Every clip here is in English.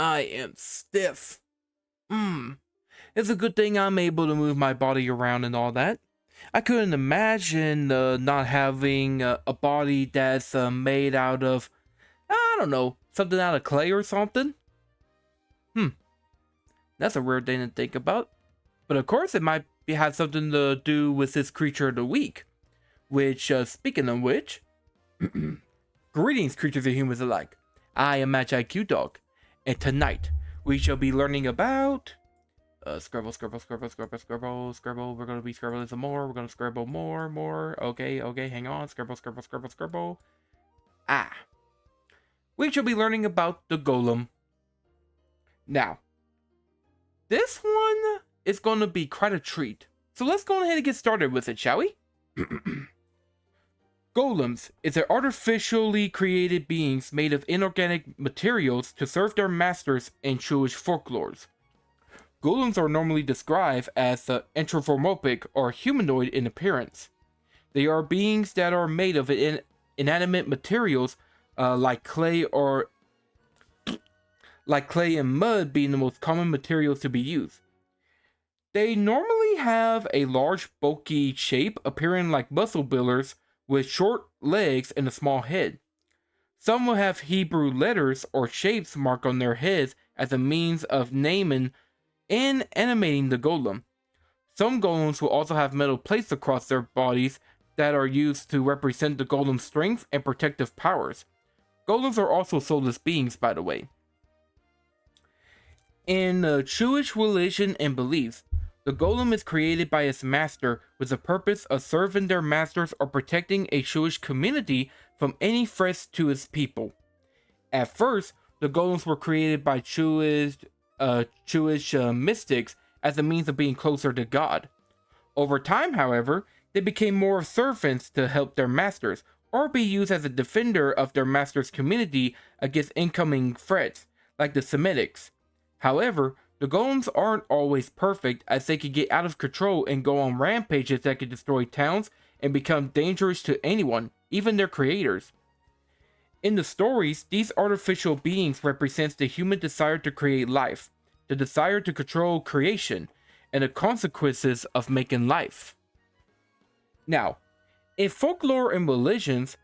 I am stiff. It's a good thing I'm able to move my body around and all that. I couldn't imagine not having a body that's made out of, I don't know, something out of clay or something. That's a weird thing to think about. But of course, it might have something to do with this creature of the week. Which, speaking of which, greetings, creatures and humans alike. I am MagiQDog, and tonight we shall be learning about scribble. We're gonna be scribbling some more. We're gonna scribble more. Okay, hang on. Scribble. We shall be learning about the Golem. Now, this one is gonna be quite a treat. So let's go ahead and get started with it, shall we? Golems is an artificially created beings made of inorganic materials to serve their masters in Jewish folklores. Golems are normally described as anthropomorphic or humanoid in appearance. They are beings that are made of inanimate materials like clay and mud being the most common materials to be used. They normally have a large bulky shape appearing like muscle builders with short legs and a small head. Some will have Hebrew letters or shapes marked on their heads as a means of naming and animating the golem. Some golems will also have metal plates across their bodies that are used to represent the golem's strength and protective powers. Golems are also soulless beings, by the way. In Jewish religion and beliefs, the golem is created by its master with the purpose of serving their masters or protecting a Jewish community from any threats to its people. At first, the golems were created by Jewish mystics as a means of being closer to God. Over time, however, they became more of servants to help their masters, or be used as a defender of their master's community against incoming threats, like the Semitics. However, the golems aren't always perfect, as they can get out of control and go on rampages that can destroy towns and become dangerous to anyone, even their creators. In the stories, these artificial beings represent the human desire to create life, the desire to control creation, and the consequences of making life. Now, in folklore and religions,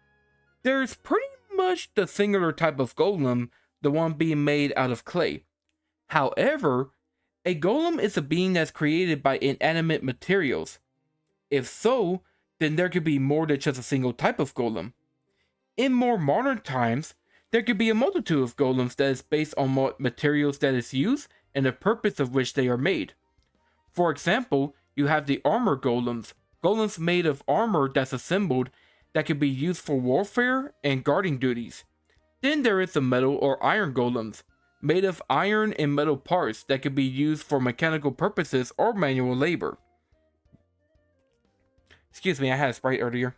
there's pretty much the singular type of golem, the one being made out of clay. However, a golem is a being that's created by inanimate materials. If so, then there could be more than just a single type of golem. In more modern times, there could be a multitude of golems that is based on what materials that is used and the purpose of which they are made. For example, you have the armor golems made of armor that's assembled that can be used for warfare and guarding duties. Then there is the metal or iron golems, made of iron and metal parts that can be used for mechanical purposes or manual labor. Excuse me, I had a Sprite earlier.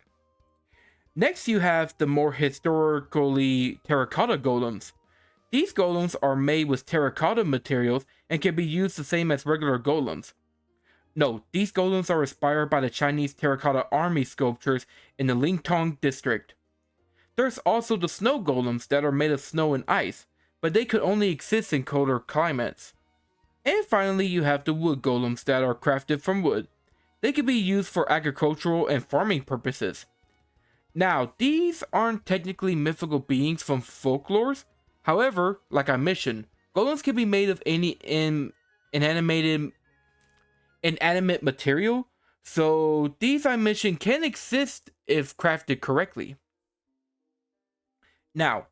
Next, you have the more historically terracotta golems. These golems are made with terracotta materials and can be used the same as regular golems. No, these golems are inspired by the Chinese terracotta army sculptures in the Lingtong district. There's also the snow golems that are made of snow and ice, but they could only exist in colder climates. And finally, you have the wood golems that are crafted from wood. They can be used for agricultural and farming purposes. Now, these aren't technically mythical beings from folklores. However, like I mentioned, golems can be made of any inanimate material, so these I mentioned can exist if crafted correctly. Now,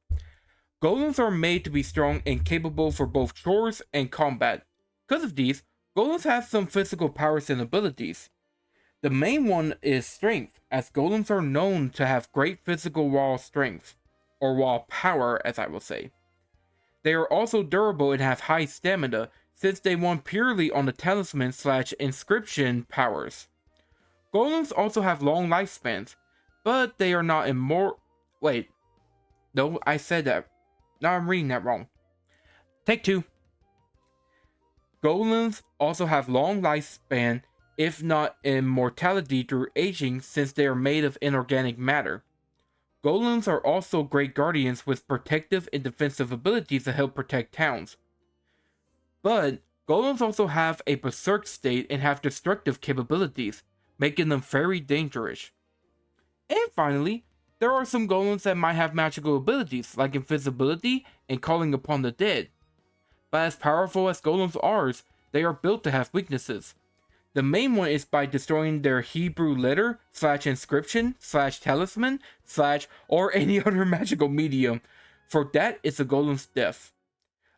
golems are made to be strong and capable for both chores and combat. Because of these, golems have some physical powers and abilities. The main one is strength, as golems are known to have great physical raw strength, or raw power as I will say. They are also durable and have high stamina, since they won purely on the talisman/inscription powers. Golems also have long lifespans, but they are not immortal. Wait, no, I said that. Now I'm reading that wrong. Take two. Golems also have long lifespan, if not immortality through aging, since they are made of inorganic matter. Golems are also great guardians with protective and defensive abilities to help protect towns. But golems also have a berserk state and have destructive capabilities, making them very dangerous. And finally, there are some golems that might have magical abilities, like invisibility and calling upon the dead. But as powerful as golems are, they are built to have weaknesses. The main one is by destroying their Hebrew letter / inscription / talisman / or any other magical medium. For that, it's a golem's death.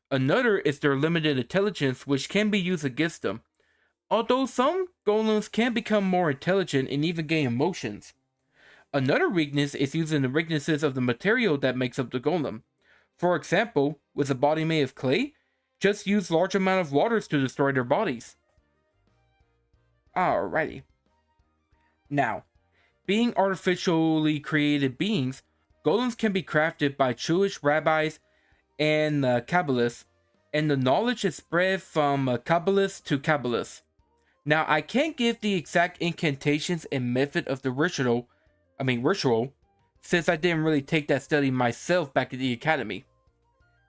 Another is their limited intelligence, which can be used against them. Although some golems can become more intelligent and even gain emotions. Another weakness is using the weaknesses of the material that makes up the golem. For example, with a body made of clay, just use large amount of waters to destroy their bodies. Alrighty. Now, being artificially created beings, golems can be crafted by Jewish rabbis and Kabbalists, and the knowledge is spread from Kabbalist to Kabbalist. Now, I can't give the exact incantations and method of the ritual, since I didn't really take that study myself back at the academy.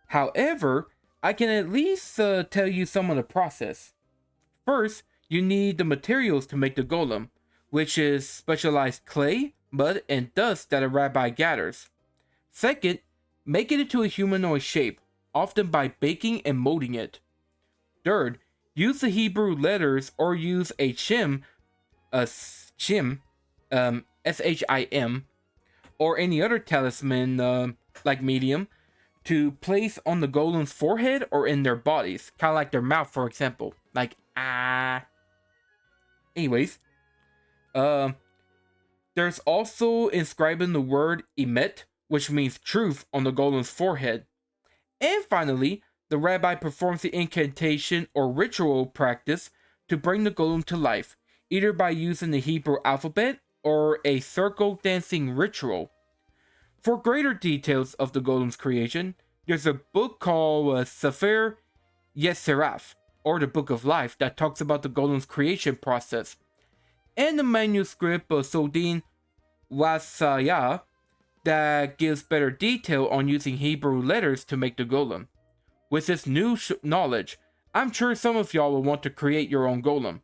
However, I can at least tell you some of the process. First, you need the materials to make the golem, which is specialized clay, mud, and dust that a rabbi gathers. Second, make it into a humanoid shape, often by baking and molding it. Third, use the Hebrew letters or use a shim, shim, S-H-I-M, or any other talisman like medium to place on the golem's forehead or in their bodies, kind of like their mouth, for example, like Anyways, there's also inscribing the word emet, which means truth, on the golem's forehead. And finally, the rabbi performs the incantation or ritual practice to bring the golem to life, either by using the Hebrew alphabet or a circle dancing ritual. For greater details of the golem's creation, there's a book called Sefer Yeseraf, or the Book of Life, that talks about the golem's creation process, and the manuscript of Sodin Wasaya that gives better detail on using Hebrew letters to make the golem. With this new knowledge, I'm sure some of y'all will want to create your own golem.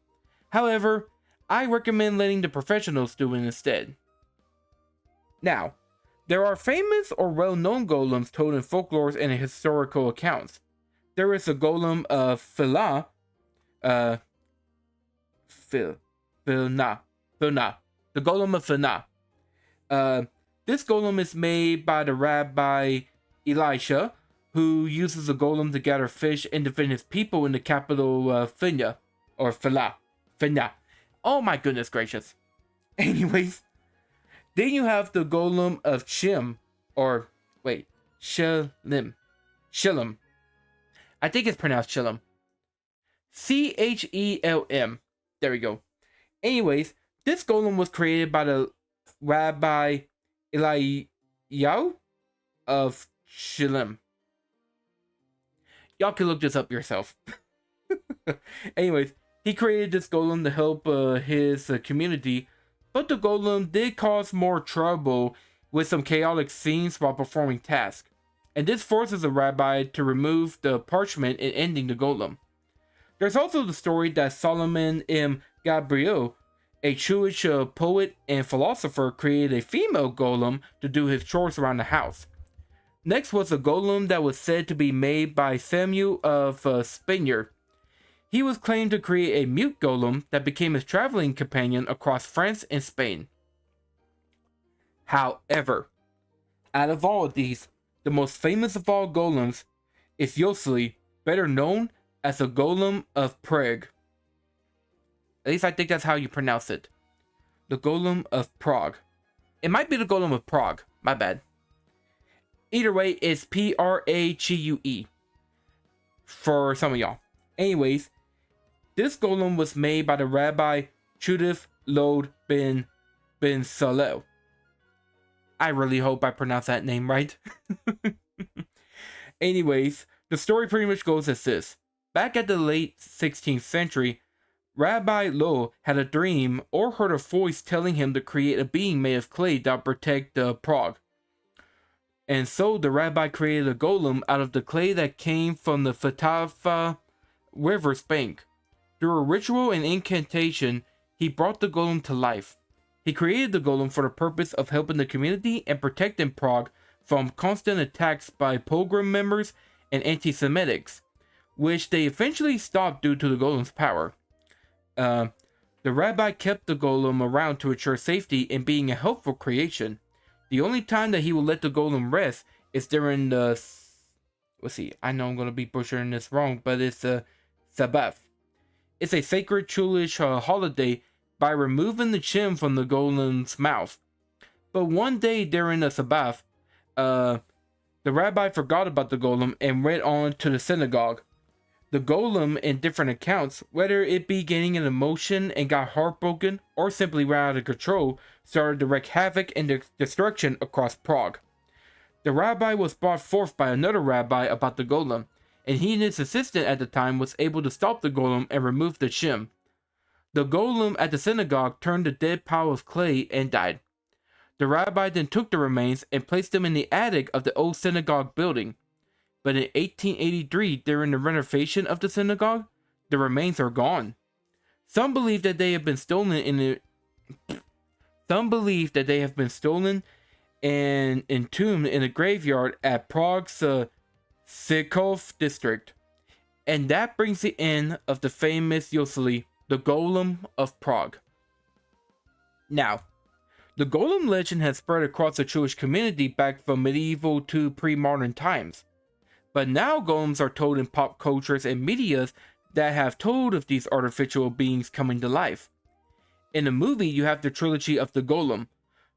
However, I recommend letting the professionals do it instead. Now, there are famous or well-known golems told in folklores and in historical accounts. There is a Golem of Vilna, the Golem of Vilna. This golem is made by the Rabbi Elisha, who uses the golem to gather fish and defend his people in the capital Vilna, or Vilna. Oh my goodness gracious. Anyways, then you have the Golem of Chelm, Chelm. I think it's pronounced Chelm. Chelm. There we go. Anyways, this golem was created by the Rabbi Eliyahu of Chelm. Y'all can look this up yourself. Anyways, he created this golem to help his community, but the golem did cause more trouble with some chaotic scenes while performing tasks, and this forces the rabbi to remove the parchment and ending the golem. There's also the story that Solomon M. Gabriol, a Jewish poet and philosopher, created a female golem to do his chores around the house. Next was a golem that was said to be made by Samuel of Speyer. He was claimed to create a mute golem that became his traveling companion across France and Spain. However, out of all of these, the most famous of all golems is Yossele, better known as the Golem of Prague. At least I think that's how you pronounce it. The Golem of Prague. It might be the Golem of Prague, my bad. Either way, it's Prague for some of y'all. Anyways, this golem was made by the Rabbi Judith Lod ben Salel. I really hope I pronounced that name right. Anyways, the story pretty much goes as this. Back at the late 16th century, Rabbi Lo had a dream or heard a voice telling him to create a being made of clay that would protect Prague. And so the rabbi created a golem out of the clay that came from the Fatava river's bank. Through a ritual and incantation, he brought the golem to life. He created the golem for the purpose of helping the community and protecting Prague from constant attacks by pogrom members and anti-Semitics, which they eventually stopped due to the golem's power. The rabbi kept the golem around to ensure safety and being a helpful creation. The only time that he will let the golem rest is during the... Let's see, I know I'm going to be butchering this wrong, but it's Sabbath. It's a sacred Jewish holiday by removing the chin from the golem's mouth. But one day during the Sabbath, the rabbi forgot about the golem and went on to the synagogue. The golem, in different accounts, whether it be gaining an emotion and got heartbroken or simply ran out of control, started to wreak havoc and destruction across Prague. The rabbi was brought forth by another rabbi about the golem, and he and his assistant at the time was able to stop the golem and remove the shim. The golem at the synagogue turned a dead pile of clay and died. The rabbi then took the remains and placed them in the attic of the old synagogue building. But in 1883, during the renovation of the synagogue, the remains are gone. Some believe that they have been stolen and entombed in a graveyard at Prague's Sikov district. And that brings the end of the famous Yossele, the Golem of Prague. Now, the golem legend has spread across the Jewish community back from medieval to pre-modern times. But now golems are told in pop cultures and medias that have told of these artificial beings coming to life. In the movie, you have the trilogy of the Golem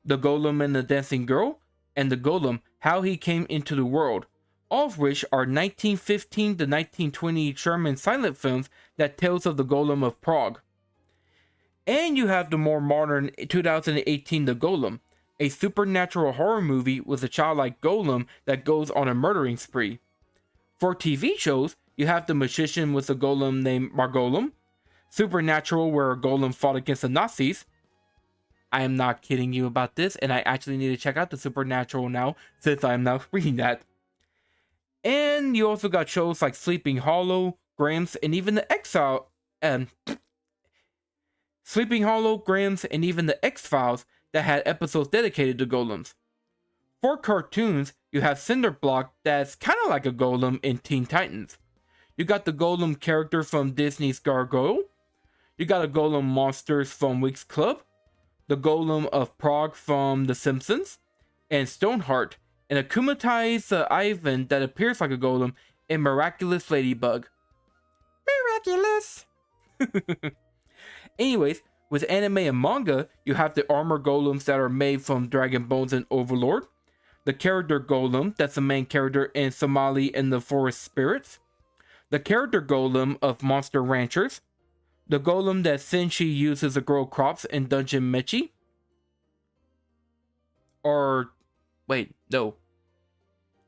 and the Dancing Girl, and the Golem, How He Came into the World, all of which are 1915 to 1920 German silent films that tells of the Golem of Prague. And you have the more modern 2018 The Golem, a supernatural horror movie with a childlike golem that goes on a murdering spree. For TV shows, you have The Magician with a golem named Margolem, Supernatural where a golem fought against the Nazis. I am not kidding you about this, and I actually need to check out the Supernatural now since I am now reading that. And you also got shows like Sleeping Hollow, Grimm's, and even the X-Files that had episodes dedicated to golems. For cartoons, you have Cinderblock that's kind of like a golem in Teen Titans. You got the golem character from Disney's Gargoyle. You got a golem monsters from Winx Club. The Golem of Prague from The Simpsons. And Stoneheart, an akumatized Ivan that appears like a golem in Miraculous Ladybug. Miraculous! Anyways, with anime and manga, you have the armor golems that are made from Dragon Bones and Overlord. The character golem, that's the main character in Somali and the Forest Spirits. The character golem of Monster Ranchers. The golem that Senshi uses to grow crops in Dungeon Mechi. Wait, no.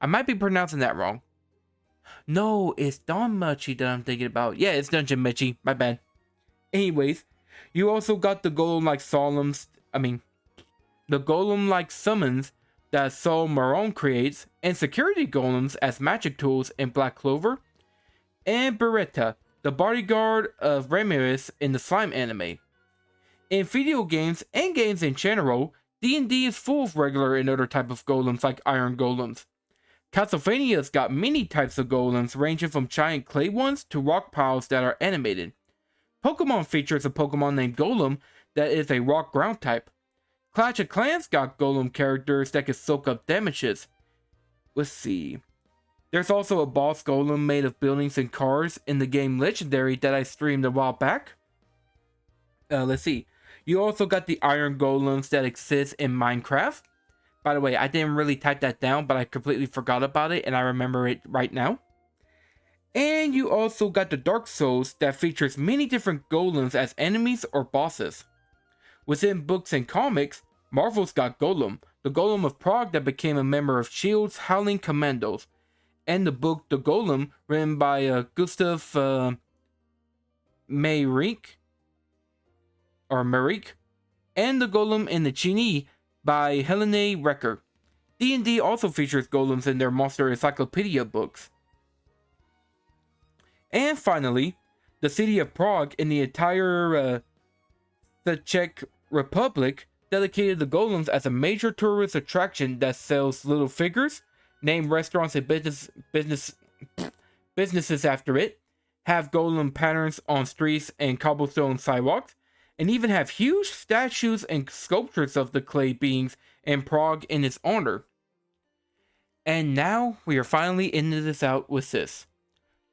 I might be pronouncing that wrong. No, it's Don Mechi that I'm thinking about. Yeah, it's Dungeon Mechi, my bad. Anyways, you also got the golem-like summons that Saul Maron creates, and security golems as magic tools in Black Clover, and Beretta, the bodyguard of Ramirez in the Slime anime. In video games and games in general, D&D is full of regular and other type of golems like iron golems. Castlevania's got many types of golems ranging from giant clay ones to rock piles that are animated. Pokemon features a Pokemon named Golem that is a rock ground type. Clash of Clans got golem characters that can soak up damages. Let's see. There's also a boss golem made of buildings and cars in the game Legendary that I streamed a while back. Let's see. You also got the iron golems that exist in Minecraft. By the way, I didn't really type that down, but I completely forgot about it and I remember it right now. And you also got the Dark Souls that features many different golems as enemies or bosses. Within books and comics, Marvel's got Golem, the Golem of Prague that became a member of S.H.I.E.L.D.'s Howling Commandos, and the book The Golem, written by Gustav Meyrink, and The Golem in the Chinese by Helene Recker. D&D also features golems in their Monster Encyclopedia books. And finally, The city of Prague and the entire the Czech Republic dedicated the golems as a major tourist attraction that sells little figures, name restaurants and businesses after it, have golem patterns on streets and cobblestone sidewalks, and even have huge statues and sculptures of the clay beings in Prague in its honor. And now we are finally ending this out with this.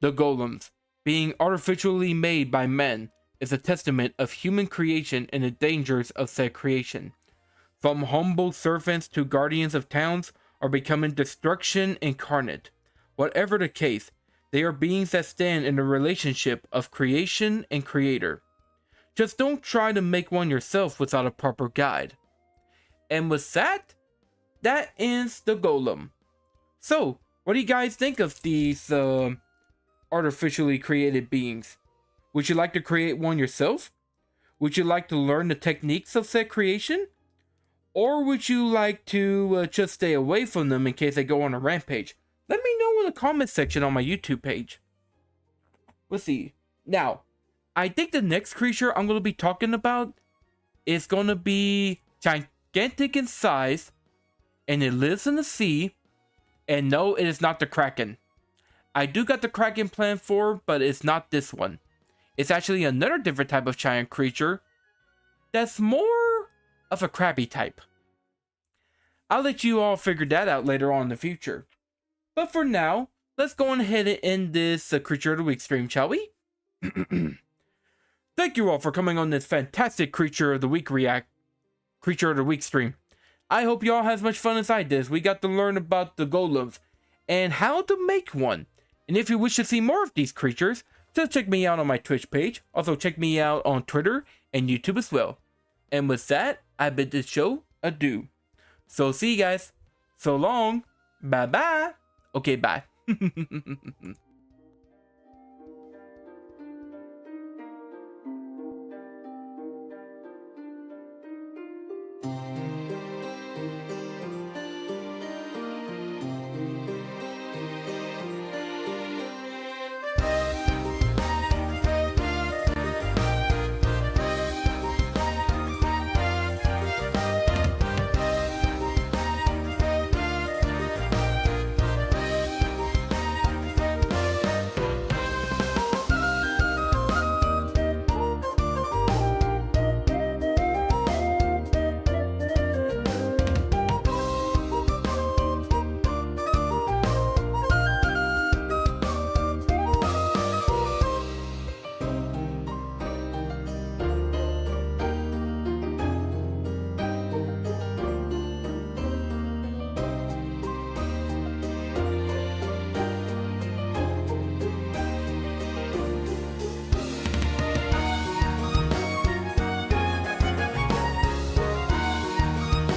The golems, being artificially made by men, is a testament of human creation and the dangers of said creation. From humble servants to guardians of towns are becoming destruction incarnate. Whatever the case, they are beings that stand in a relationship of creation and creator. Just don't try to make one yourself without a proper guide. And with that, that ends the golem. So, what do you guys think of these artificially created beings? Would you like to create one yourself? Would you like to learn the techniques of said creation? Or would you like to just stay away from them in case they go on a rampage? Let me know in the comment section on my YouTube page. Let's see. Now, I think the next creature I'm going to be talking about is going to be gigantic in size, and it lives in the sea, and no, it is not the Kraken. I do got the Kraken planned for, but it's not this one. It's actually another different type of giant creature that's more of a crabby type. I'll let you all figure that out later on in the future. But for now, let's go ahead and end this Creature of the Week stream, shall we? Thank you all for coming on this fantastic Creature of the Week stream. I hope you all had as much fun as I did. We got to learn about the golems and how to make one. And if you wish to see more of these creatures, just check me out on my Twitch page. Also check me out on Twitter and YouTube as well. And with that, I bid this show adieu. So see you guys. So long. Bye bye. Okay, bye.